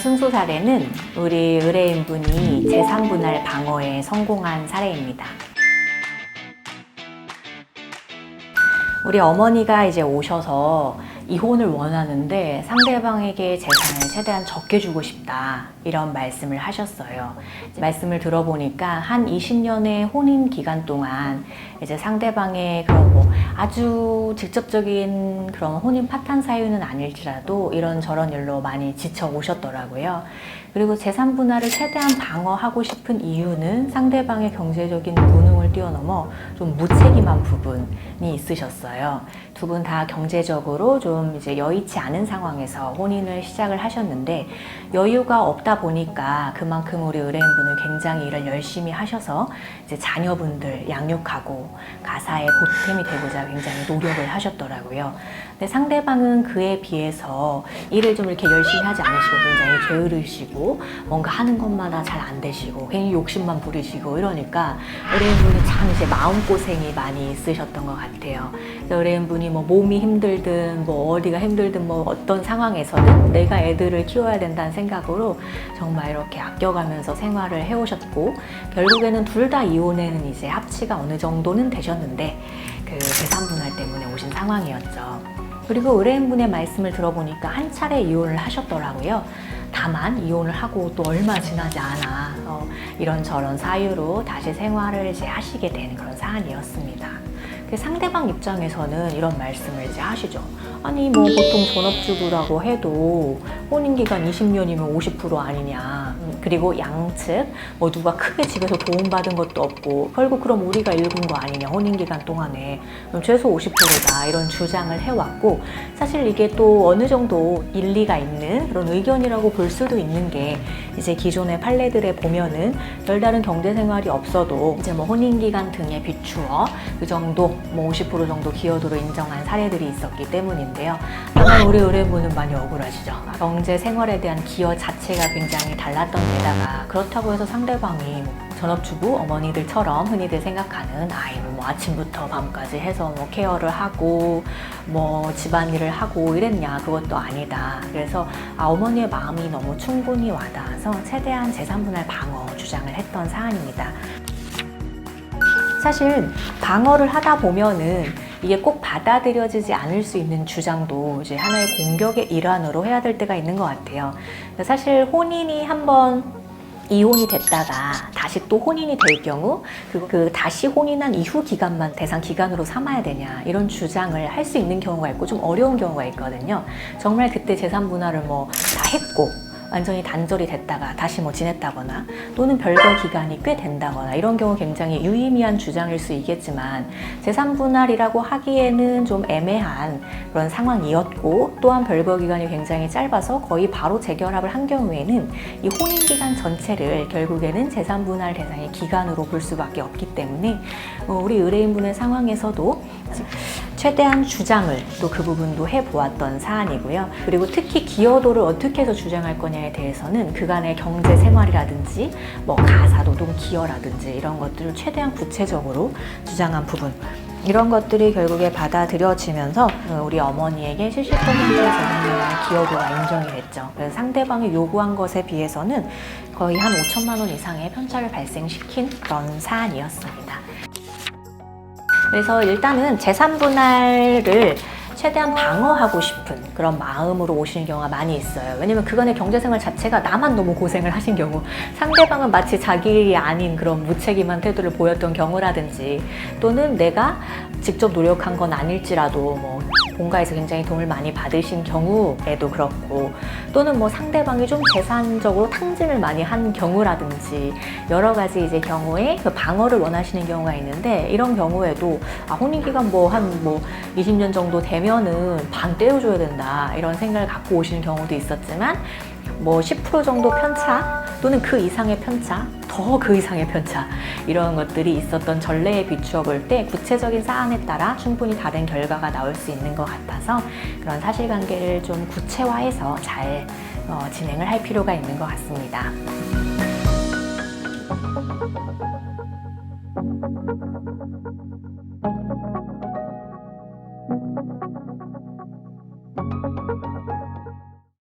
승소 사례는 우리 의뢰인분이 재산분할 방어에 성공한 사례입니다. 우리 어머니가 이제 오셔서 이혼을 원하는데 상대방에게 재산을 최대한 적게 주고 싶다 이런 말씀을 하셨어요. 말씀을 들어보니까 한 20년의 혼인 기간 동안 이제 상대방의 그런 뭐 아주 직접적인 그런 혼인 파탄 사유는 아닐지라도 이런저런 일로 많이 지쳐 오셨더라고요. 그리고 재산 분할을 최대한 방어하고 싶은 이유는 상대방의 경제적인 무능을 뛰어넘어 좀 무책임한 부분이 있으셨어요. 두 분 다 경제적으로 좀 이제 여의치 않은 상황에서 혼인을 시작을 하셨는데 여유가 없다 보니까 그만큼 우리 의뢰인분은 굉장히 일을 열심히 하셔서 이제 자녀분들 양육하고 가사의 보탬이 되고자 굉장히 노력을 하셨더라고요. 근데 상대방은 그에 비해서 일을 좀 이렇게 열심히 하지 않으시고 굉장히 게으르시고 뭔가 하는 것마다 잘 안 되시고 괜히 욕심만 부리시고 이러니까 의뢰인분이 참 이제 마음고생이 많이 있으셨던 것 같아요. 그래서 의뢰인분이 뭐 몸이 힘들든 뭐 어디가 힘들든 뭐 어떤 상황에서는 내가 애들을 키워야 된다는 생각으로 정말 이렇게 아껴가면서 생활을 해오셨고 결국에는 둘 다 이혼에는 이제 합치가 어느 정도는 되셨는데 그 재산 분할 때문에 오신 상황이었죠. 그리고 의뢰인분의 말씀을 들어보니까 한 차례 이혼을 하셨더라고요. 다만 이혼을 하고 또 얼마 지나지 않아 이런저런 사유로 다시 생활을 이제 하시게 된 그런 사안이었습니다. 그 상대방 입장에서는 이런 말씀을 이제 하시죠. 아니 뭐 보통 전업주부라고 해도 혼인기간 20년이면 50% 아니냐. 그리고 양측 뭐 누가 크게 집에서 도움받은 것도 없고 결국 그럼 우리가 일군 거 아니냐 혼인기간 동안에 그럼 최소 50%다 이런 주장을 해왔고 사실 이게 또 어느 정도 일리가 있는 그런 의견이라고 볼 수도 있는 게 이제 기존의 판례들에 보면은 별다른 경제생활이 없어도 이제 뭐 혼인기간 등에 비추어 그 정도 뭐 50% 정도 기여도로 인정한 사례들이 있었기 때문인데요. 다만 우리 의뢰인분은 많이 억울하시죠. 경제생활에 대한 기여 자체가 굉장히 달랐던 데다가 그렇다고 해서 상대방이 전업주부 어머니들처럼 흔히들 생각하는 아이를 뭐 아침부터 밤까지 해서 뭐 케어를 하고 뭐 집안일을 하고 이랬냐 그것도 아니다. 그래서 어머니의 마음이 너무 충분히 와닿아서 최대한 재산분할 방어 주장을 했던 사안입니다. 사실 방어를 하다 보면은 이게 꼭 받아들여지지 않을 수 있는 주장도 이제 하나의 공격의 일환으로 해야 될 때가 있는 것 같아요. 사실 혼인이 한번 이혼이 됐다가 다시 또 혼인이 될 경우 그 다시 혼인한 이후 기간만 대상 기간으로 삼아야 되냐 이런 주장을 할 수 있는 경우가 있고 좀 어려운 경우가 있거든요. 정말 그때 재산 분할을 뭐 다 했고 완전히 단절이 됐다가 다시 뭐 지냈다거나 또는 별거 기간이 꽤 된다거나 이런 경우 굉장히 유의미한 주장일 수 있겠지만 재산 분할이라고 하기에는 좀 애매한 그런 상황이었고 또한 별거 기간이 굉장히 짧아서 거의 바로 재결합을 한 경우에는 이 혼인 기간 전체를 결국에는 재산 분할 대상의 기간으로 볼 수밖에 없기 때문에 우리 의뢰인분의 상황에서도 최대한 주장을 또 그 부분도 해보았던 사안이고요. 그리고 특히 기여도를 어떻게 해서 주장할 거냐에 대해서는 그간의 경제 생활이라든지 뭐 가사노동 기여라든지 이런 것들을 최대한 구체적으로 주장한 부분 이런 것들이 결국에 받아들여지면서 우리 어머니에게 70%의 재산분할 기여도가 인정이 됐죠. 그래서 상대방이 요구한 것에 비해서는 거의 한 5천만 원 이상의 편차를 발생시킨 그런 사안이었습니다. 그래서 일단은 재산 분할을 최대한 방어하고 싶은 그런 마음으로 오시는 경우가 많이 있어요. 왜냐면 그간의 경제생활 자체가 나만 너무 고생을 하신 경우 상대방은 마치 자기 일이 아닌 그런 무책임한 태도를 보였던 경우라든지 또는 내가 직접 노력한 건 아닐지라도 뭐 본가에서 굉장히 도움을 많이 받으신 경우에도 그렇고 또는 뭐 상대방이 좀 재산적으로 탕진을 많이 한 경우라든지 여러 가지 이제 경우에 그 방어를 원하시는 경우가 있는데 이런 경우에도 혼인기간 뭐 한 20년 정도 되면은 반 떼어줘야 된다 이런 생각을 갖고 오시는 경우도 있었지만 뭐 10% 정도 편차 또는 그 이상의 편차, 더 그 이상의 편차 이런 것들이 있었던 전례에 비추어 볼 때 구체적인 사안에 따라 충분히 다른 결과가 나올 수 있는 것 같아서 그런 사실관계를 좀 구체화해서 잘 진행을 할 필요가 있는 것 같습니다.